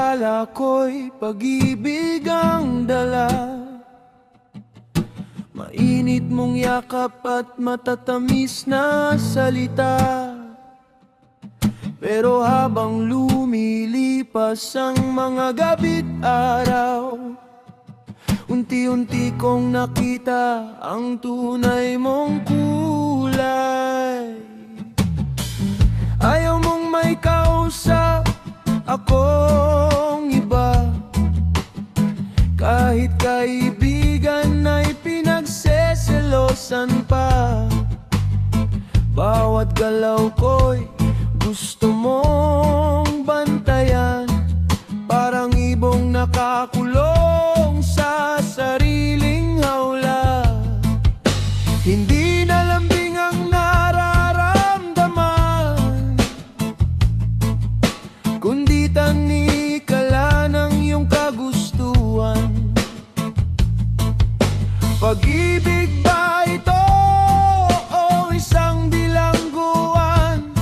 akala ko'y pag-ibig ang dala. Mainit mong yakap at matatamis na salita. Pero habang lumilipas ang mga gabi't araw, unti-unti kong nakita ang tunay mong kulay. Ayaw mong may kausap akong iba, kahit kaibigan ay pinagseselosan pa. Bawat galaw ko'y gusto mong bantayan, parang ibong nakakulong sa sariling hawla. Hindi na lambing ang nararamdaman, kundi tanikala ng iyong kagustuhan. Pag-ibig ba ito o isang bilangguan?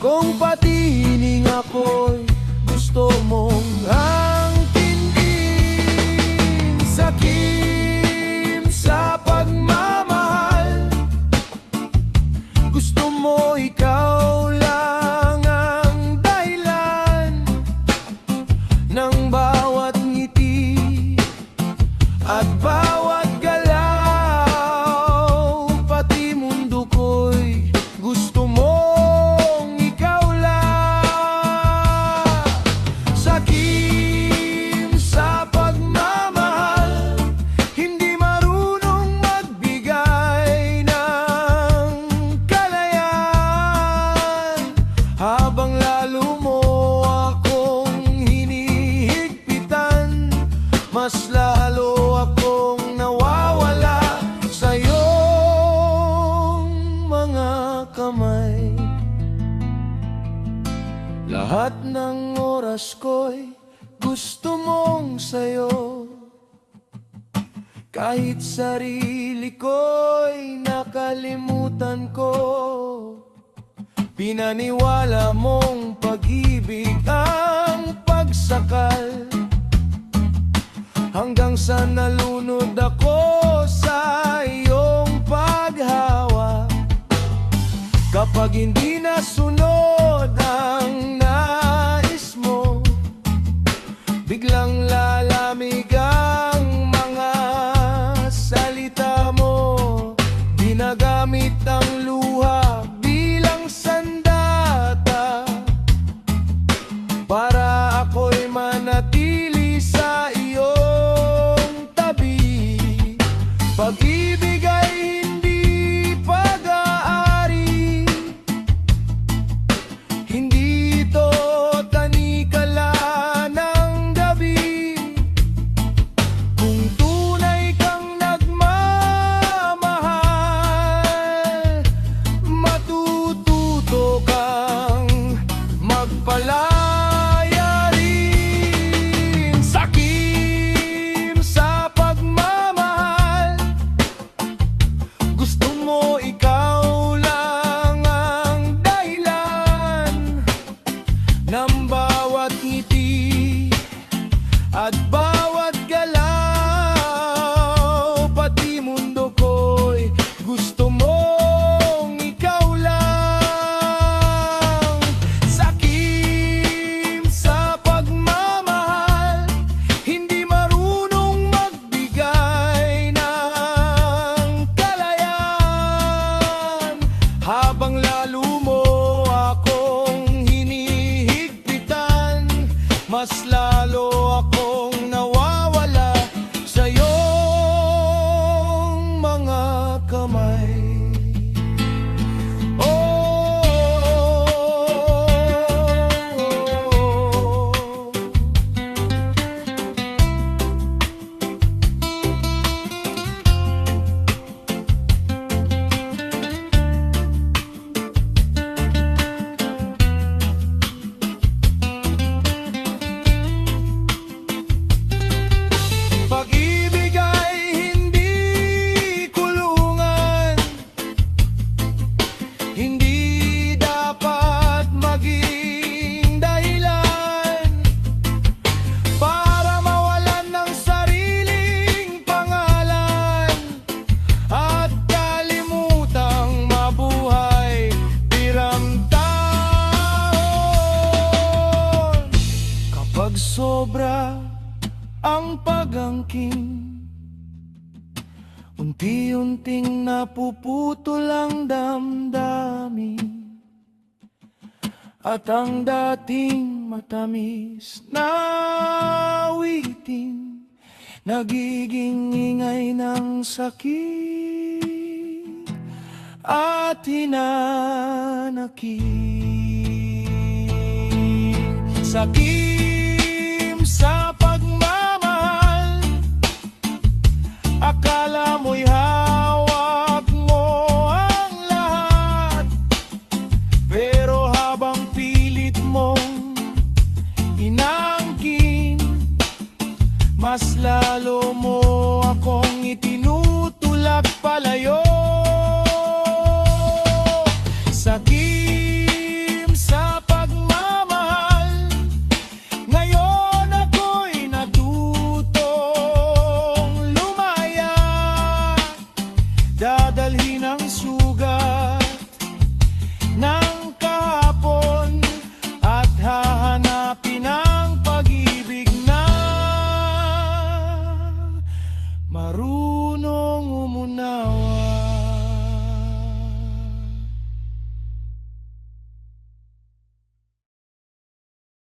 Kung pati hining ako'y gusto mong angkinin, sakim sa pagmamahal. Gusto mo ikaw lang ang dahilan ng bawat ngiti at bawat galaw. Pati mundo ko'y gusto mong ikaw lang. Sakim sa pagmamahal, hindi marunong magbigay ng kalayaan. Habang lalo mo akong hinihigpitan, mas lalo akong nawawala sa iyong mga kamay. Lahat ng oras ko'y gusto mong sa'yo, kahit sarili ko'y nakalimutan ko. Pinaniwala mong pag-ibig ang pagsakal, hanggang sa nalunod ako sa iyong paghawa. Kapag hindi nasunod ang nais mo, biglang lalamig ang mga salita mo. Ginagamit ang luha bilang sandata para ako'y manatili sa iyong tabi. Pag-ibig ay hindi pag-aari, hindi ito tanikala ng gabi. Kung tunay kang nagmamahal, matututo kang magpalaya rin. Sakim sa pagmamahal, gusto mo ikaw lang ang dahilan ng bawat ngiti at bawat galaw. Pati mundo ko'y gusto mong ikaw lang. Sakim sa pagmamahal, hindi marunong magbigay ng kalayaan. Habang lalo mo akong hinihigpitan, mas lalo akong nawawala sa iyong mga kamay. nagsobra ang pag-angking, unti-unting napuputol ang damdamin, at ang dating matamis na awitin nagiging ingay ng sakit at hinanakit. Sakim sa pagmamahal, akala mo'y hawak mo ang lahat, pero habang pilit mong inangkin, mas lalo mo